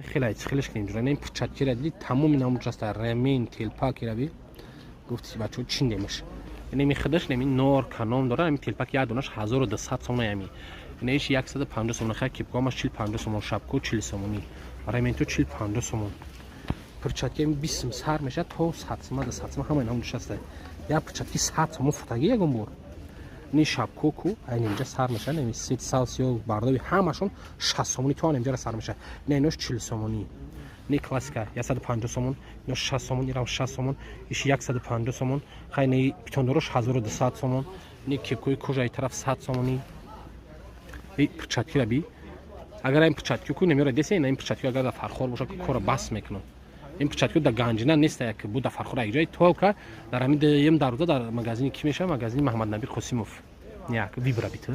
خیلیش کنیم جوری این پرچتی را دیدی تمام ناموش است رمین تلپاکی را بی گفتی بچه چین دیمش یعنی میخدش نمی نور کانون داره این تلپاک یه دونش 1200 سوم یمی اینش 150 سوم خیلی کیپ گامش 40 سوم شبکو 40 سومی رمین تو 40 سوم پرچتی 20 سر میشه تو 100 سوم همه ناموش است یا پرچتی 100 سوم فتاگی یگم بور نی شبکو کو اینجا سر میشه نمی 30 سالسیو باردوی همشون 60 سومونی تو اینجا سر میشه نه اینش 40 سومونی نی کلاسیکا 150 سومون نو 60 سومون یا 60 سومون ایش 150 سومون خیلی پیتوندروش 1200 سومون نی کیپکوی کجای طرف 100 سومونی ای پرچتی ربی اگر این پرچتی کو نمیره دسه این پرچتی اگر فرخور باشه که کورا بس میکنه این پرچتی در گنجینه نیست که بود فرخور ایجای تو که در همین یم در روزا در مغازین کی میشه مغازین محمد نبی قاسموف یک ویبرا بیت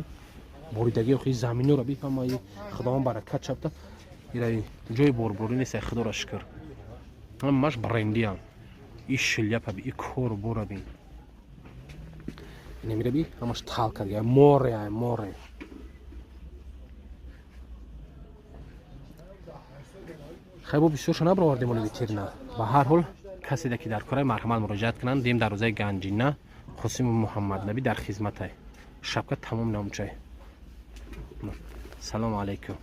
بریدگی خو زمینو رو بیفهم ما خداوند برکت چپته ایرای جای بربری نیست خدا را شکر همش برندی هم این شلیپ بی این کور بورا بین نمیره بی همش تال کرده موره خیلی بسیارش نبروردیم ولی ویترنا و هر حال کسی که در کار مرحمت مراجعت کنن دیم در روزای گنجینه قاسم محمد نبی در خدمت شبکه تمام نامچه سلام علیکم